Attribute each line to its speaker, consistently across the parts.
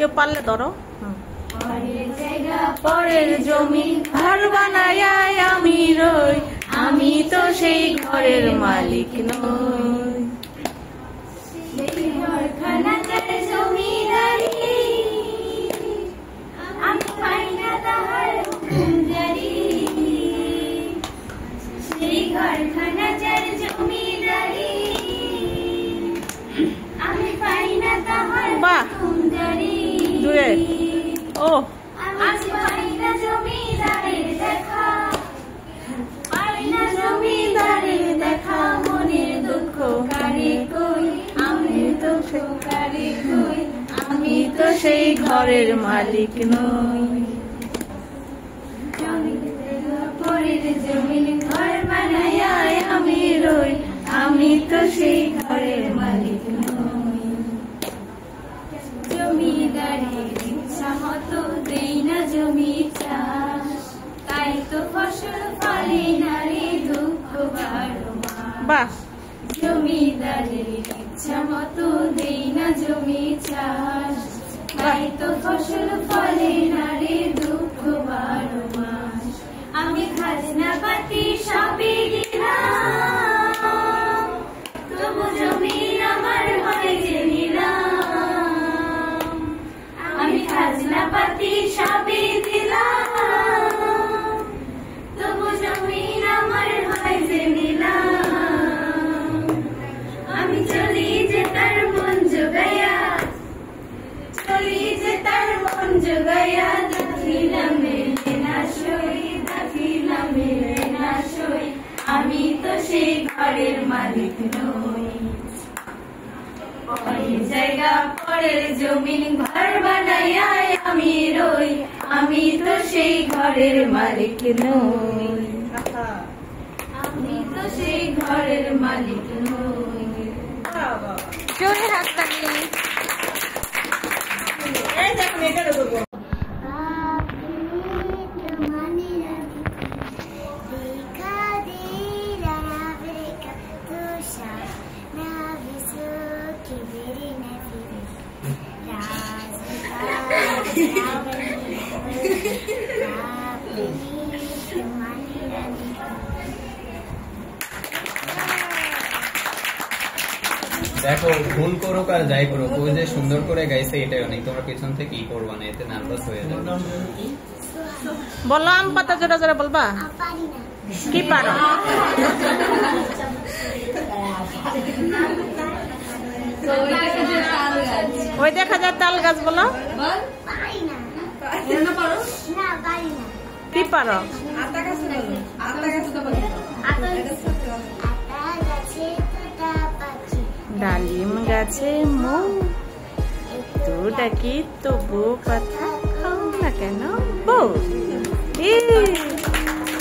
Speaker 1: কেউ পারলে ধরো। পরের জায়গা পরের জমি ঘর বানায় আমি রই, আমি তো সেই ঘরের মালিক নই। সেই ঘরখানা যার জমিদারি, আমি পাই না তাহার হুকুম জারি। সেই ঘরখানা যার জমিদারি, আমি পাই না তাহার হুকুম জারি। ও আমি পাই না জমিদারের দেখা, পাই না জমিদারের দেখা, মনের দুঃখ কারে কই, আমি তো কারে কই, আমি তো সেই ঘরের মালিক নই। পরের জমিন ঘর বানায় আমি রই, আমি তো সেই ঘরের মালিক নই। জমিদারের ইচ্ছা মতো দেই না জমি চাষ, তাই তো ফসল ফলে না রে দুঃখ বারো মাস। জমিদারের ইচ্ছা মতো দেই না জমি চাষ, তাই তো ফসল ফলে না রে দুঃখ বারো মাস। আমি খাজনা পাতি সবই দিলাম, তবু জমি আমার হয় যে নিলাম। আমি খাজনা পাতি সবই দিলাম, তবু জমি আমার হয় যে নিলাম। আমি চলি যে তার মন জোগাইয়া, চলি যে তার মন জোগাইয়া, দেখিলাম মেলে না সই, দেখিলাম মেলে না সই, আমি তো সেই ঘরের মালিক নই। পরের জায়গা পরের জমিন ঘর বানায় আমি রই, আমি তো সেই ঘরের মালিক নই। আমি তো সেই ঘরের মালিক নই। জোরে হাততালি। এই দেখো এটা করব।
Speaker 2: দেখো ভুল করুক আর যাই করুক, ওই যে সুন্দর করে গাইছে এটাই অনেক। তোমরা পেছন থেকে ই করবা না, এতে নার্ভাস হয়ে যাবে।
Speaker 1: বলো আম পাতা জোরে জোরে বলবা। কি পারো? ওই দেখা যায় তাল গাছ। বলো কি পারো? ডালিম গাছে মৌ, তো ডাকি তবু কথা খাও না কেন বউ।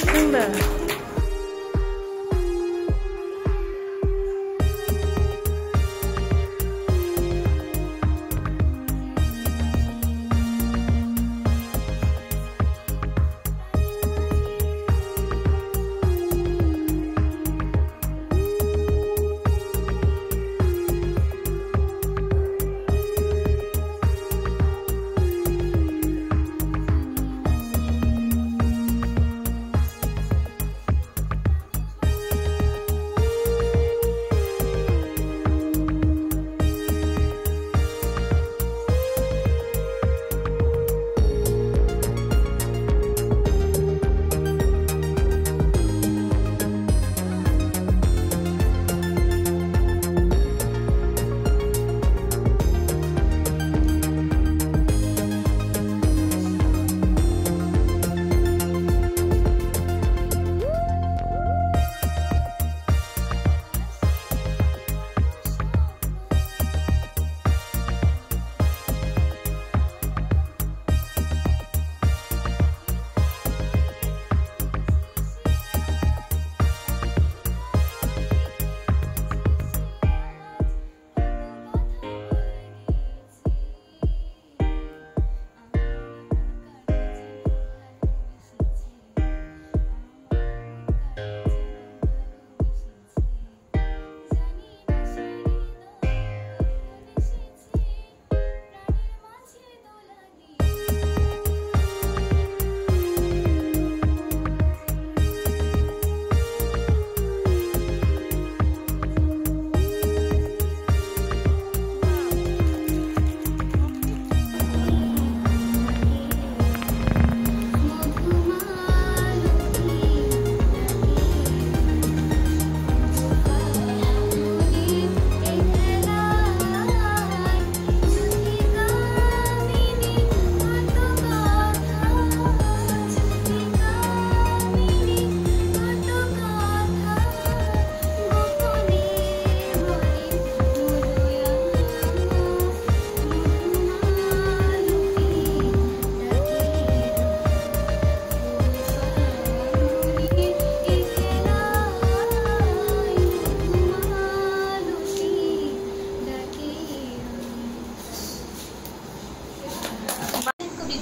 Speaker 1: সুন্দর।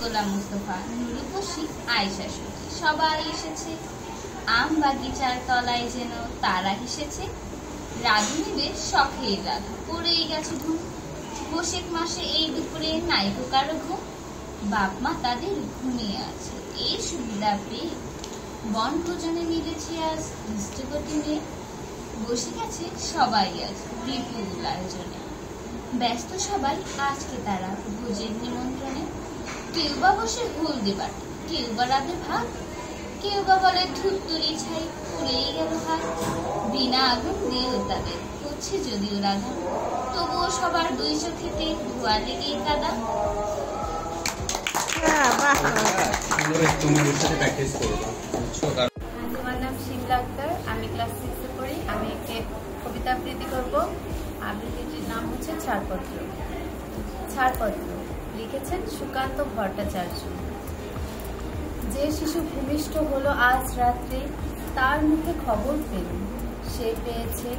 Speaker 1: গোলাম মুস্তফা, নুরুপসি, আয়েশা সুখী সবাই এসেছে। আম বাগিচার তলায় যেন তারা হেসেছে। রাধুনিবে শখের রাধা পড়েই গেছে ধুম। বৈশাখ মাসে এই দুপুরে নাইকো কারো ঘুম। বাপ মা তাদের ঘুমিয়ে আছে এই সুবিধা পেয়ে। বনভোজনে মিলেছে আজ ইষ্টকটি নিয়ে। বসে গেছে সবাই আজ বিপুল আয়োজনে। ব্যস্ত সবাই আজকে তারা ভোজের নিমন্ত্রণে। কেউ বা বসে হলদে বাটে, কেউ বা রাধে ভাত, কেউ বা বলে ধুত্তুরি ছাই পুড়েই গেল হাত। বিনা আগুন দিয়েও তাদের হচ্ছে যদিও রাধা, তবুও সবার দুই চোখেতে ধোয়া লেগেই কাদা।
Speaker 3: আমার নাম শিমলা আক্তার, আমি ক্লাস 6 এ পড়ি। আমি একটি কবিতা আবৃত্তি করব। আবৃত্তিটির নাম হচ্ছে ছাড়পত্র। ছাড়পত্র লিখেছেন সুকান্ত ভট্টাচার্য। যে শিশু ভূমিষ্ঠ হলো আজ রাত্রে, তার মুখে খবর পেলুম, সে পেয়েছে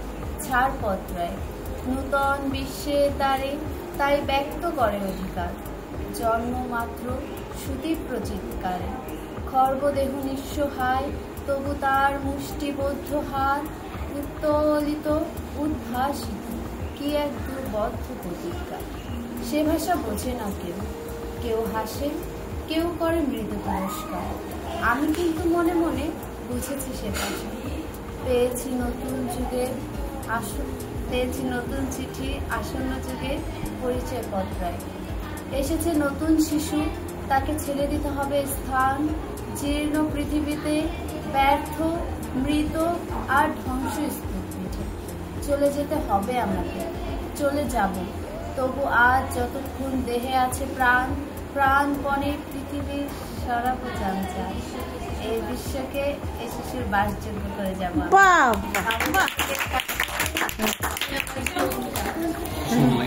Speaker 3: ছাড়পত্রায় নূতন বিশ্বের দ্বারে, তাই ব্যক্ত করে অধিকার জন্ম মাত্র সুতীব্র চিৎকারে। খর্বদেহ নিঃসহায়, তবু তার মুষ্টিবদ্ধ হাত উত্তোলিত উদ্ভাসিত, কি এক দুর্বদ্ধ প্রতিজ্ঞা। সে ভাষা বোঝে না কেউ, কেউ হাসে, কেউ করে মৃদু পুরস্কার। আমি কিন্তু মনে মনে বুঝেছি সে ভাষা। পেয়েছি নতুন যুগের পেয়েছি নতুন চিঠি আসন্ন যুগে পরিচয় পত্রায়। এসেছে নতুন শিশু, তাকে ছেড়ে দিতে হবে স্থান। জীর্ণ পৃথিবীতে ব্যর্থ, মৃত আর ধ্বংসস্তূপ পিঠে চলে যেতে হবে আমাকে, চলে যাব। তবু আজ যতক্ষণ দেহে আছে প্রাণ, প্রাণপণে পৃথিবীর সরাবো চাঞ্চাল। এই বিশ্বকে এই শিশুর বাসযোগ্য করে যাব।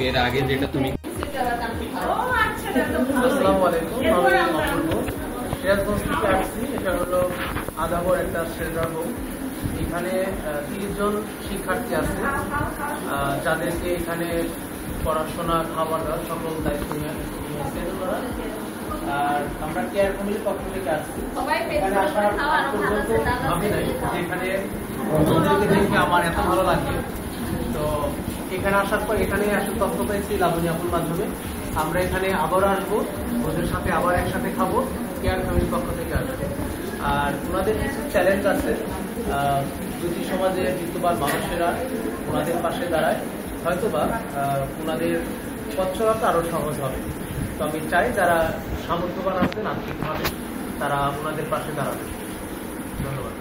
Speaker 2: এর আগে যেটা তুমি
Speaker 4: আসসালামু আলাইকুম, আমি সিরাজগঞ্জ থেকে আসছি। এটা হলো আদাবর একটা শেল্টার হোম। এখানে 30 জন শিক্ষার্থী আছে, যাদেরকে এখানে পড়াশোনা, খাবার দাবার সকল দায়িত্ব নিয়েছেন ওরা। আর আমরা কেয়ার কমিটির পক্ষ থেকে আসছি। এখানে আসার পর্যন্ত ভাবি নাই যে এখানে ওদেরকে দেখে আমার এত ভালো লাগে। তো এখানে আসার পর এখানে আসার তথ্য পেয়েছি লাবণী আপুর মাধ্যমে। আমরা এখানে আবারও আসবো, ওদের সাথে আবার একসাথে খাবো। কেয়ার ফ্যামিলির পক্ষ থেকে আসবে। আর ওনাদের কিছু চ্যালেঞ্জ আছে, যদি সমাজে বিদ্যমান মানুষেরা ওনাদের পাশে দাঁড়ায়, হয়তোবা ওনাদের পথ চলাটা আরো সহজ হবে। তো আমি চাই যারা সামর্থ্যবান আছেন আর্থিকভাবে, তারা ওনাদের পাশে দাঁড়াবে। ধন্যবাদ।